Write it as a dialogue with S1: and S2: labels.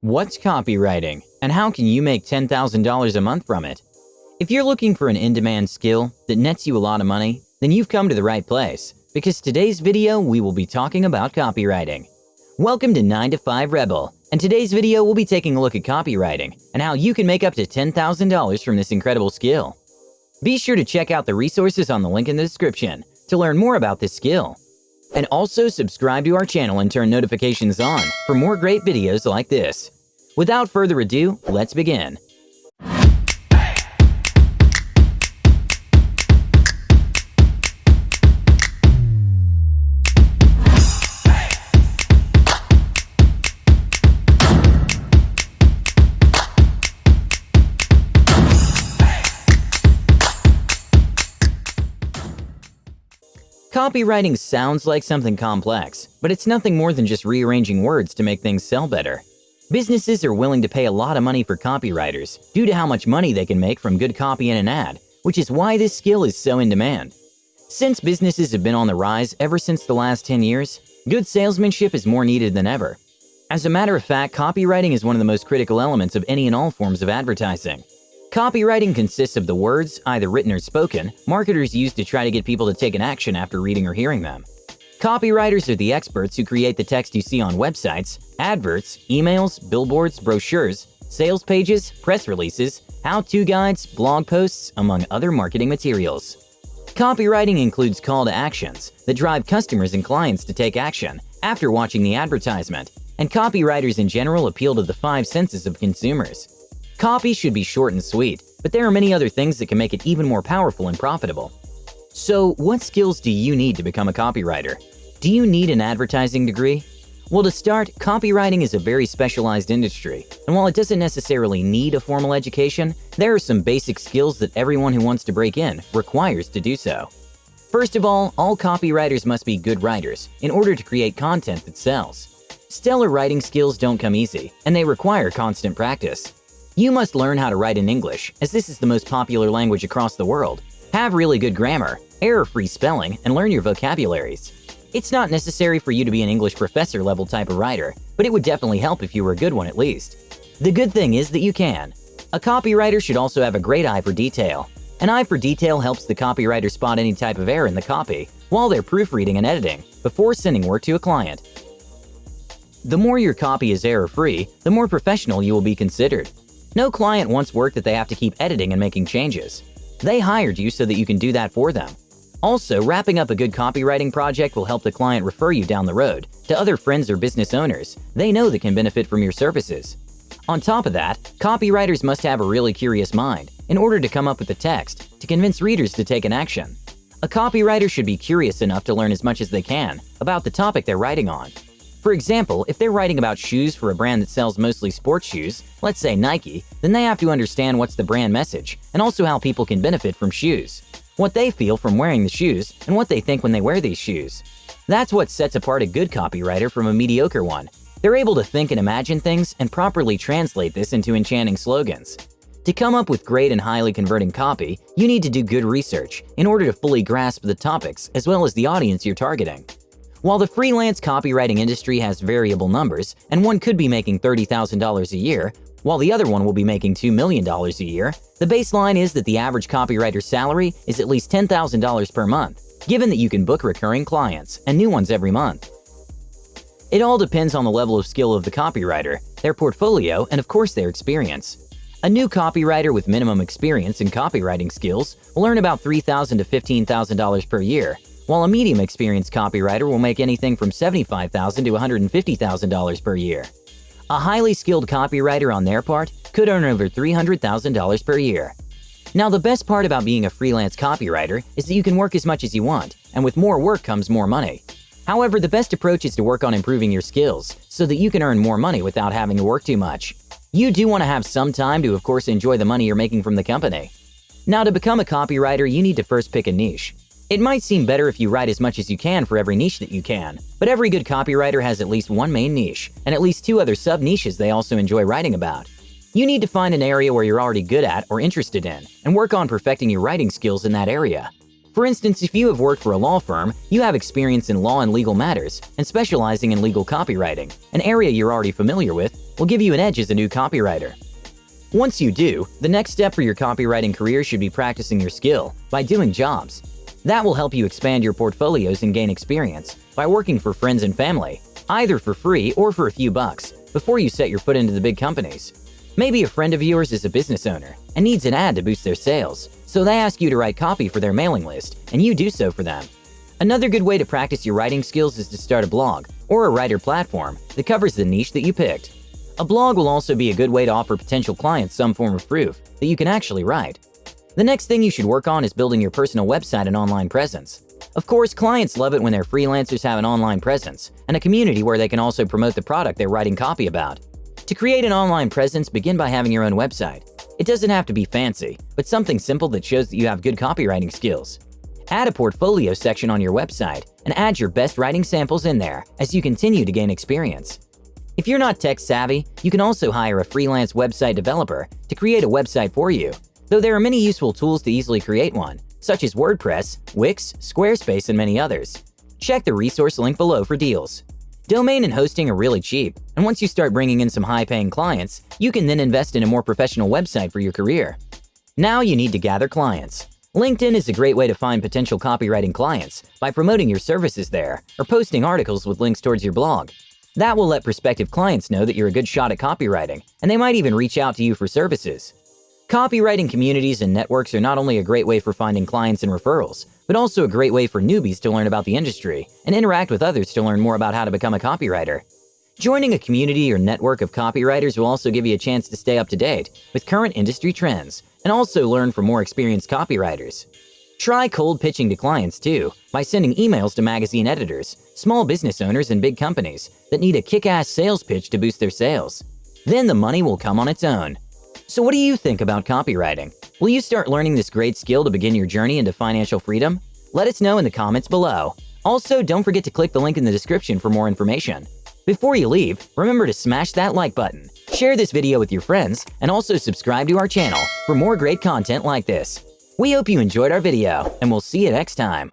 S1: What's copywriting, and how can you make $10,000 a month from it? If you're looking for an in-demand skill that nets you a lot of money, then you've come to the right place, because today's video we will be talking about copywriting. Welcome to 9 to 5 Rebel, and today's video we'll be taking a look at copywriting and how you can make up to $10,000 from this incredible skill. Be sure to check out the resources on the link in the description to learn more about this skill. And also subscribe to our channel and turn notifications on for more great videos like this. Without further ado, let's begin. Copywriting sounds like something complex, but it's nothing more than just rearranging words to make things sell better. Businesses are willing to pay a lot of money for copywriters due to how much money they can make from good copy in an ad, which is why this skill is so in demand. Since businesses have been on the rise ever since the last 10 years, good salesmanship is more needed than ever. As a matter of fact, copywriting is one of the most critical elements of any and all forms of advertising. Copywriting consists of the words, either written or spoken, marketers use to try to get people to take an action after reading or hearing them. Copywriters are the experts who create the text you see on websites, adverts, emails, billboards, brochures, sales pages, press releases, how-to guides, blog posts, among other marketing materials. Copywriting includes call to actions that drive customers and clients to take action after watching the advertisement, and copywriters in general appeal to the 5 senses of consumers. Copy should be short and sweet, but there are many other things that can make it even more powerful and profitable. So, what skills do you need to become a copywriter? Do you need an advertising degree? Well, to start, copywriting is a very specialized industry, and while it doesn't necessarily need a formal education, there are some basic skills that everyone who wants to break in requires to do so. First of all copywriters must be good writers in order to create content that sells. Stellar writing skills don't come easy, and they require constant practice. You must learn how to write in English, as this is the most popular language across the world. Have really good grammar, error-free spelling, and learn your vocabularies. It's not necessary for you to be an English professor level type of writer, but it would definitely help if you were a good one at least. The good thing is that you can. A copywriter should also have a great eye for detail. An eye for detail helps the copywriter spot any type of error in the copy while they're proofreading and editing before sending work to a client. The more your copy is error-free, the more professional you will be considered. No client wants work that they have to keep editing and making changes. They hired you so that you can do that for them. Also, wrapping up a good copywriting project will help the client refer you down the road to other friends or business owners they know that can benefit from your services. On top of that, copywriters must have a really curious mind in order to come up with the text to convince readers to take an action. A copywriter should be curious enough to learn as much as they can about the topic they're writing on. For example, if they're writing about shoes for a brand that sells mostly sports shoes, let's say Nike, then they have to understand what's the brand message and also how people can benefit from shoes, what they feel from wearing the shoes, and what they think when they wear these shoes. That's what sets apart a good copywriter from a mediocre one. They're able to think and imagine things and properly translate this into enchanting slogans. To come up with great and highly converting copy, you need to do good research in order to fully grasp the topics as well as the audience you're targeting. While the freelance copywriting industry has variable numbers, and one could be making $30,000 a year, while the other one will be making $2 million a year, the baseline is that the average copywriter's salary is at least $10,000 per month, given that you can book recurring clients and new ones every month. It all depends on the level of skill of the copywriter, their portfolio, and of course their experience. A new copywriter with minimum experience in copywriting skills will earn about $3,000 to $15,000 per year, while a medium experienced copywriter will make anything from $75,000 to $150,000 per year. A highly skilled copywriter on their part could earn over $300,000 per year. Now, the best part about being a freelance copywriter is that you can work as much as you want, and with more work comes more money. However, the best approach is to work on improving your skills so that you can earn more money without having to work too much. You do want to have some time to, of course, enjoy the money you're making from the company. Now, to become a copywriter, you need to first pick a niche. It might seem better if you write as much as you can for every niche that you can, but every good copywriter has at least one main niche and at least 2 other sub-niches they also enjoy writing about. You need to find an area where you're already good at or interested in and work on perfecting your writing skills in that area. For instance, if you have worked for a law firm, you have experience in law and legal matters, and specializing in legal copywriting, an area you're already familiar with, will give you an edge as a new copywriter. Once you do, the next step for your copywriting career should be practicing your skill by doing jobs. That will help you expand your portfolios and gain experience by working for friends and family, either for free or for a few bucks, before you set your foot into the big companies. Maybe a friend of yours is a business owner and needs an ad to boost their sales, so they ask you to write copy for their mailing list, and you do so for them. Another good way to practice your writing skills is to start a blog or a writer platform that covers the niche that you picked. A blog will also be a good way to offer potential clients some form of proof that you can actually write. The next thing you should work on is building your personal website and online presence. Of course, clients love it when their freelancers have an online presence and a community where they can also promote the product they're writing copy about. To create an online presence, begin by having your own website. It doesn't have to be fancy, but something simple that shows that you have good copywriting skills. Add a portfolio section on your website and add your best writing samples in there as you continue to gain experience. If you're not tech savvy, you can also hire a freelance website developer to create a website for you, though there are many useful tools to easily create one, such as WordPress, Wix, Squarespace, and many others. Check the resource link below for deals. Domain and hosting are really cheap, and once you start bringing in some high-paying clients, you can then invest in a more professional website for your career. Now you need to gather clients. LinkedIn is a great way to find potential copywriting clients by promoting your services there or posting articles with links towards your blog. That will let prospective clients know that you're a good shot at copywriting, and they might even reach out to you for services. Copywriting communities and networks are not only a great way for finding clients and referrals, but also a great way for newbies to learn about the industry and interact with others to learn more about how to become a copywriter. Joining a community or network of copywriters will also give you a chance to stay up to date with current industry trends and also learn from more experienced copywriters. Try cold pitching to clients too by sending emails to magazine editors, small business owners, and big companies that need a kick-ass sales pitch to boost their sales. Then the money will come on its own. So what do you think about copywriting? Will you start learning this great skill to begin your journey into financial freedom? Let us know in the comments below. Also, don't forget to click the link in the description for more information. Before you leave, remember to smash that like button, share this video with your friends, and also subscribe to our channel for more great content like this. We hope you enjoyed our video, and we'll see you next time.